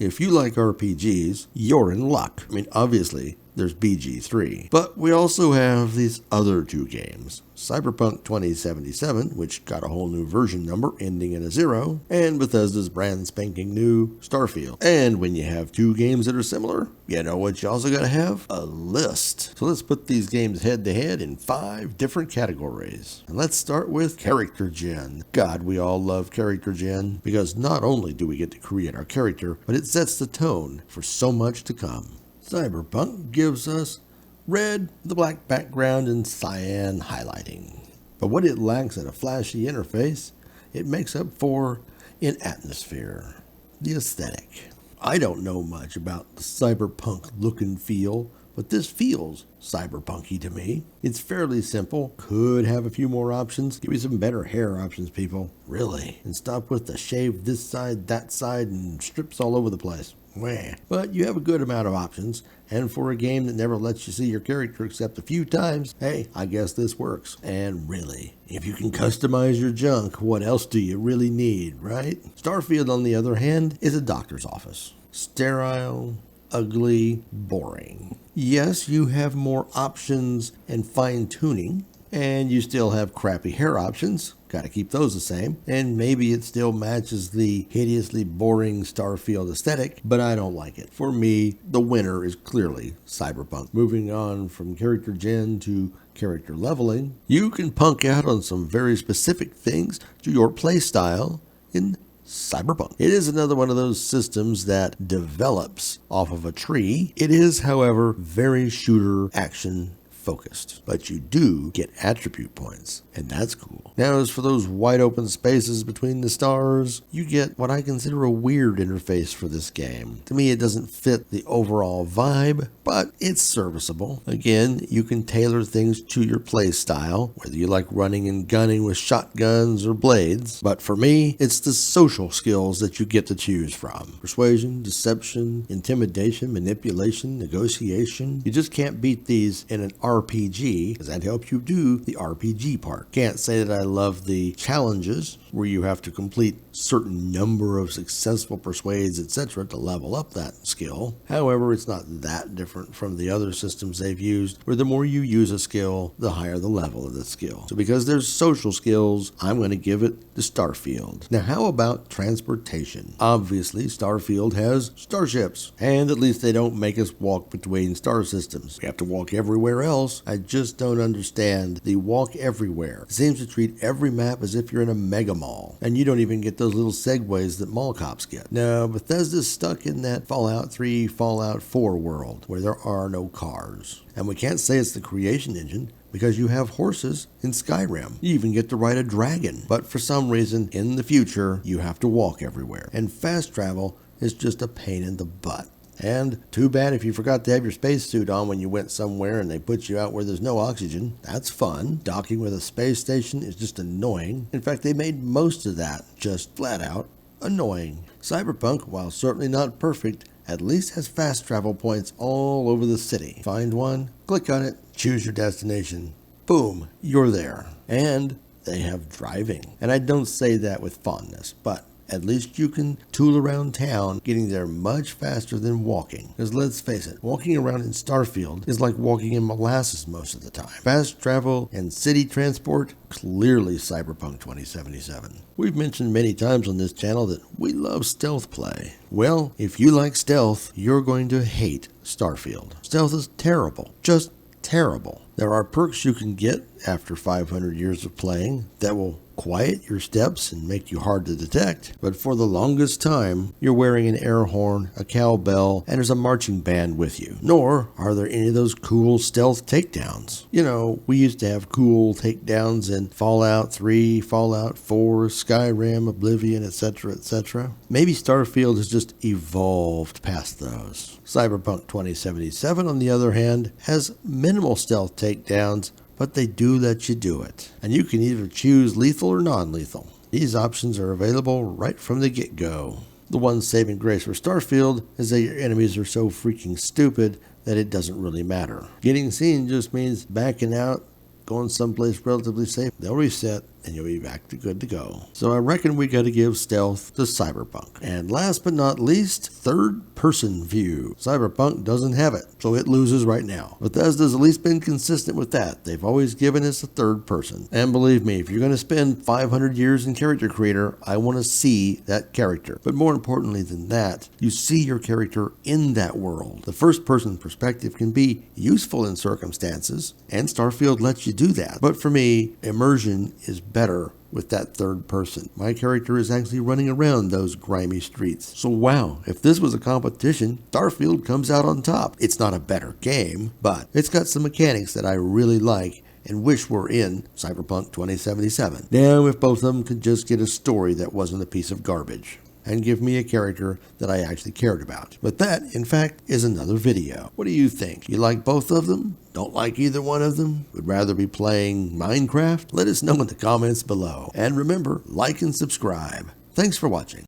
if you like RPGs, you're in luck. I mean, obviously, there's BG3. But we also have these other two games. Cyberpunk 2077, which got a whole new version number ending in a 0, and Bethesda's brand spanking new Starfield. And when you have two games that are similar, you know what you also gotta have? A list. So let's put these games head to head in 5 different categories. And let's start with character gen. God, we all love character gen, because not only do we get to create our character, but it sets the tone for so much to come. Cyberpunk gives us red with a black background and cyan highlighting. But what it lacks in a flashy interface, it makes up for in atmosphere, the aesthetic. I don't know much about the cyberpunk look and feel, but this feels cyberpunky to me. It's fairly simple, could have a few more options. Give me some better hair options, people. Really. And stop with the shave this side, that side, and strips all over the place. Wah. But you have a good amount of options, and for a game that never lets you see your character except a few times, hey, I guess this works. And really, if you can customize your junk, what else do you really need, right? Starfield, on the other hand, is a doctor's office. Sterile, ugly, boring. Yes, you have more options and fine-tuning, and you still have crappy hair options. Gotta keep those the same. And maybe it still matches the hideously boring Starfield aesthetic, but I don't like it. For me, the winner is clearly Cyberpunk. Moving on from character gen to character leveling, you can punk out on some very specific things to your playstyle in Cyberpunk. It is another one of those systems that develops off of a tree. It is, however, very shooter action focused, but you do get attribute points, and that's cool. Now, as for those wide open spaces between the stars, you get what I consider a weird interface for this game. To me, it doesn't fit the overall vibe, but it's serviceable. Again, you can tailor things to your play style, whether you like running and gunning with shotguns or blades, but for me, it's the social skills that you get to choose from. Persuasion, deception, intimidation, manipulation, negotiation. You just can't beat these in an RPG, because that helps you do the RPG part. Can't say that I love the challenges where you have to complete certain number of successful persuades, etc. to level up that skill. However, it's not that different from the other systems they've used, where the more you use a skill, the higher the level of the skill. So because there's social skills, I'm going to give it to Starfield. Now, how about transportation? Obviously, Starfield has starships, and at least they don't make us walk between star systems. We have to walk everywhere else. I just don't understand the walk everywhere. It seems to treat every map as if you're in a mega mall, and you don't even get those little segues that mall cops get. Now, Bethesda's stuck in that Fallout 3, Fallout 4 world where there are no cars. And we can't say it's the creation engine, because you have horses in Skyrim. You even get to ride a dragon. But for some reason, in the future, you have to walk everywhere. And fast travel is just a pain in the butt. And too bad if you forgot to have your spacesuit on when you went somewhere and they put you out where there's no oxygen. That's fun. Docking with a space station is just annoying. In fact, they made most of that just flat out annoying. Cyberpunk, while certainly not perfect, at least has fast travel points all over the city. Find one, click on it, choose your destination. Boom, you're there. And they have driving. And I don't say that with fondness, but at least you can tool around town, getting there much faster than walking. Because let's face it, walking around in Starfield is like walking in molasses most of the time. Fast travel and city transport, clearly Cyberpunk 2077. We've mentioned many times on this channel that we love stealth play. Well, if you like stealth, you're going to hate Starfield. Stealth is terrible. Just terrible. There are perks you can get after 500 years of playing that will quiet your steps and make you hard to detect, but for the longest time, you're wearing an air horn, a cowbell, and there's a marching band with you. Nor are there any of those cool stealth takedowns. You know, we used to have cool takedowns in Fallout 3, Fallout 4, Skyrim, Oblivion, etc., etc. Maybe Starfield has just evolved past those. Cyberpunk 2077, on the other hand, has minimal stealth takedowns, but they do let you do it. And you can either choose lethal or non-lethal. These options are available right from the get-go. The one saving grace for Starfield is that your enemies are so freaking stupid that it doesn't really matter. Getting seen just means backing out, going someplace relatively safe. They'll reset, and you'll be back to good to go. So I reckon we gotta give stealth to Cyberpunk. And last but not least, third-person view. Cyberpunk doesn't have it, so it loses right now. Bethesda's at least been consistent with that. They've always given us a third person. And believe me, if you're gonna spend 500 years in character creator, I want to see that character. But more importantly than that, you see your character in that world. The first-person perspective can be useful in circumstances, and Starfield lets you do that. But for me, immersion is better with that third person. My character is actually running around those grimy streets. So wow, if this was a competition, Starfield comes out on top. It's not a better game, but it's got some mechanics that I really like and wish were in Cyberpunk 2077. Now, if both of them could just get a story that wasn't a piece of garbage, and give me a character that I actually cared about. But that, in fact, is another video. What do you think? You like both of them? Don't like either one of them? Would rather be playing Minecraft? Let us know in the comments below. And remember, like and subscribe. Thanks for watching.